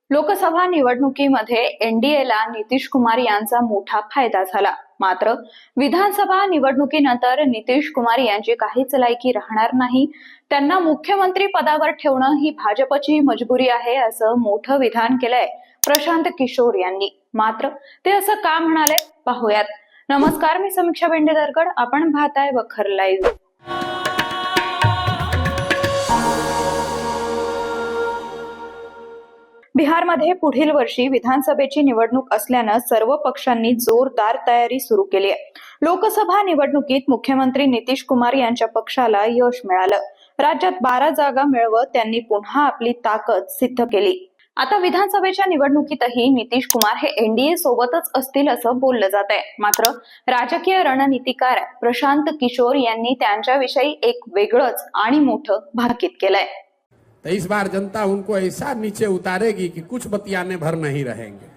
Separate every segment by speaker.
Speaker 1: लोकसभा निवडणुकीमध्ये एनडीएला नितीश कुमार यांचा मोठा फायदा झाला. मात्र विधानसभा निवडणुकीनंतर नितीश कुमार यांची काहीच लायकी राहणार नाही. त्यांना मुख्यमंत्री पदावर ठेवणं ही भाजपची मजबुरी आहे, असं मोठं विधान केलंय प्रशांत किशोर यांनी. मात्र ते असं का म्हणाले पाहूयात. नमस्कार, मी समीक्षा बेंडेदरगड. आपण पाहताय वखर लाईव्ह. बिहारमध्ये पुढील वर्षी विधानसभेची निवडणूक असल्यानं सर्व पक्षांनी जोरदार तयारी सुरू केली आहे. लोकसभा निवडणुकीत मुख्यमंत्री नितीश कुमार यांच्या पक्षाला यश मिळालं. राज्यात 12 जागा मिळवत त्यांनी पुन्हा आपली ताकद सिद्ध केली. आता विधानसभेच्या निवडणुकीतही नितीश कुमार हे एनडीए सोबतच असतील असं बोललं जात आहे. मात्र राजकीय रणनीतिकार प्रशांत किशोर यांनी त्यांच्याविषयी एक वेगळंच आणि मोठं भाकीत केलंय.
Speaker 2: तो इस बार जनता उनको ऐसा नीचे उतारेगी कि कुछ बतियाने भर नहीं रहेंगे.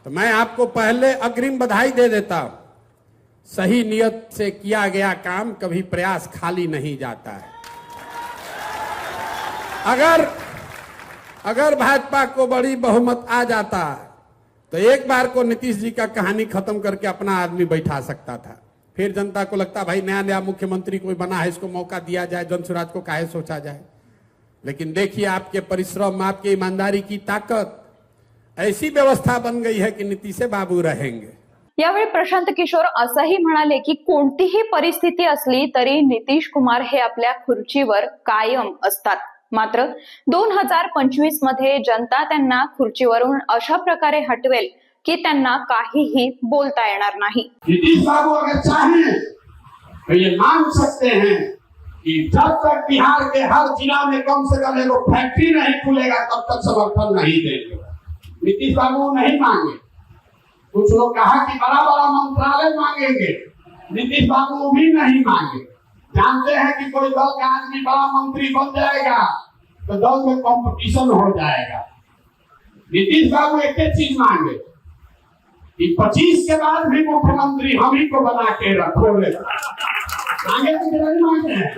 Speaker 2: तो मैं आपको पहले अग्रिम बधाई दे देता हूं. सही नियत से किया गया काम कभी प्रयास खाली नहीं जाता है. अगर भाजपा को बड़ी बहुमत आ जाता तो एक बार को नीतीश जी का कहानी खत्म करके अपना आदमी बैठा सकता था. फिर जनता को लगता भाई नया मुख्यमंत्री कोई बना है, इसको मौका दिया जाए, जनसुराज को काहे सोचा जाए. लेकिन देखिए आपके परिश्रम, आपकी ईमानदारी की ताकत, ऐसी व्यवस्था बन गई है कि नीतीश बाबू रहेंगे.
Speaker 1: यावेळी प्रशांत किशोर असंही म्हणाले की कोणतीही परिस्थिती असली तरी नितीश कुमार हे आपल्या खुर्चीवर कायम असतात. मात्र 2025 मध्ये जनता त्यांना खुर्चीवरून अशा प्रकारे हटवेल की त्यांना काहीही बोलता येणार नाही.
Speaker 2: नितीश बाबू अगर चाहें तो ये मांग सकते हैं कि जब तक बिहार के हर जिला में कम से कम एक फैक्ट्री नहीं खुलेगा तब तक समर्थन नहीं देंगे. नीतीश बाबू नहीं मांगे. कुछ लोग कहा कि बड़ा बड़ा मंत्रालय मांगेंगे. नीतीश बाबू भी नहीं मांगे. जानते हैं कि कोई दल का आदमी बड़ा मंत्री बन जाएगा तो दल में कंपटीशन हो जाएगा. नीतीश बाबू एक चीज मांगे कि 25 के बाद भी मुख्यमंत्री हम ही को बना के रखोगे. मांगे तो नहीं मांगे हैं.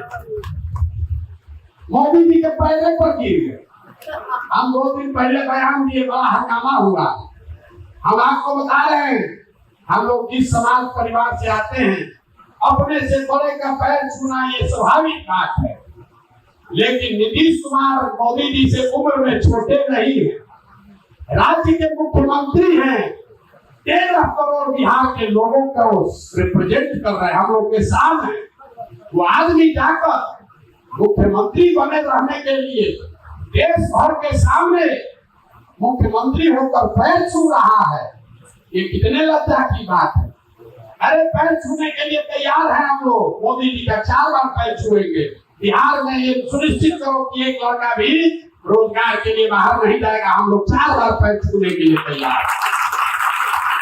Speaker 2: मोदी जी के पहले पर किए. हम 2 दिन पहले बयान दिए, बड़ा हंगामा हुआ. हम आपको बता रहे हैं हम लोग जिस समाज परिवार से आते हैं, अपने से बड़े का पैर छूना ये स्वाभाविक बात है. लेकिन नीतीश कुमार मोदी जी से उम्र में छोटे नहीं है. राज्य के मुख्यमंत्री हैं. 13 करोड़ बिहार के लोगों को रिप्रेजेंट कर रहे हैं. हम लोग के साथ हैं. वो आदमी जाकर मुख्यमंत्री बने रहने के लिए देश भर के सामने मुख्यमंत्री होकर पैर छू रहा है. ये कितने लज्जा की बात है. अरे पैर छूने के लिए तैयार हैं हम लोग. मोदी जी का 4 बार पैर छुएंगे. बिहार में ये सुनिश्चित करो कि एक लड़का भी रोजगार के लिए बाहर नहीं जाएगा. हम लोग 4 बार पैर छूने के लिए तैयार.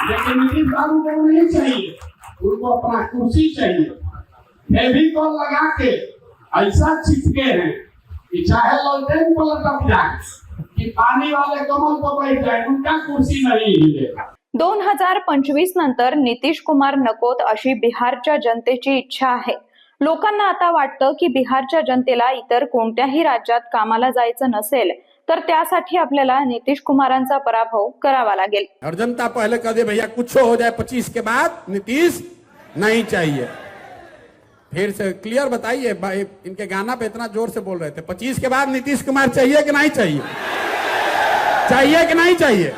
Speaker 2: लेकिन नीतीश बाबू को नहीं चाहिए. उनको अपना कुर्सी चाहिए. फेविकॉल लगा के ऐसा चिपके हैं कि चाहे ललटेन पर लटक जाए कि पानी वाले कमल पर बैठ जाए, उनका कुर्सी नहीं हिलेगा.
Speaker 1: 2025 नंतर नितीश कुमार नकोत अशी बिहारच्या जनतेची इच्छा आहे. लोकांना आता वाटतं की बिहारच्या जनतेला इतर कोणत्याही राज्यात कामाला जायचं नसेल तर त्यासाठी आपल्याला नितीश कुमारांचा पराभव करावा लागेल.
Speaker 2: और जनता पहले कह दे भैया कुछ हो जाए 25 के बाद नीतीश नहीं चाहिए. फिर से क्लियर बताइए. इनके गाना पे इतना जोर से बोल रहे थे 25 के बाद नीतीश कुमार चाहिए कि नहीं चाहिए? चाहिए कि नहीं चाहिए?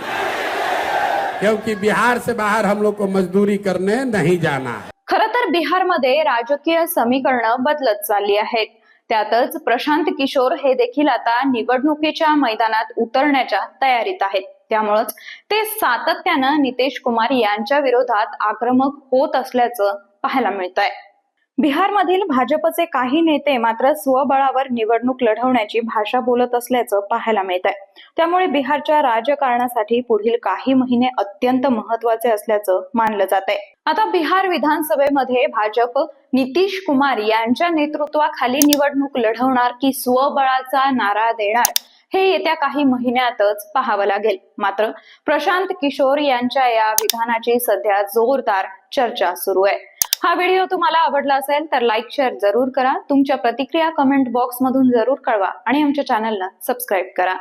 Speaker 2: क्योंकि बिहार से बाहर हम लोग को मजदूरी करने नहीं जाना है.
Speaker 1: खरं तर बिहारमध्ये राजकीय समीकरणं बदलत चालली आहेत. त्यातच प्रशांत किशोर हे देखील आता निवडणुकीच्या मैदानात उतरण्याच्या तयारीत आहेत. त्यामुळेच ते सातत्यानं नितीश कुमार यांच्या विरोधात आक्रमक होत असल्याचं पाहायला मिळतंय. बिहारमधील भाजपचे काही नेते मात्र स्वबळावर निवडणूक लढवण्याची भाषा बोलत असल्याचं पाहायला मिळतंय. त्यामुळे बिहारच्या राजकारणासाठी पुढील काही महिने अत्यंत महत्वाचे असल्याचं मानलं जात आहे. आता बिहार विधानसभेमध्ये भाजप नितीश कुमार यांच्या नेतृत्वाखाली निवडणूक लढवणार की स्वबळाचा नारा देणार हे येत्या काही महिन्यातच पाहावं लागेल. मात्र प्रशांत किशोर यांच्या या विधानाची सध्या जोरदार चर्चा सुरू आहे. हा व्हिडिओ तुम्हाला आवडला असेल तर लाईक शेअर जरूर करा. तुमच्या प्रतिक्रिया कमेंट बॉक्स मधून जरूर कळवा आणि आमच्या चॅनलला सबस्क्राईब करा.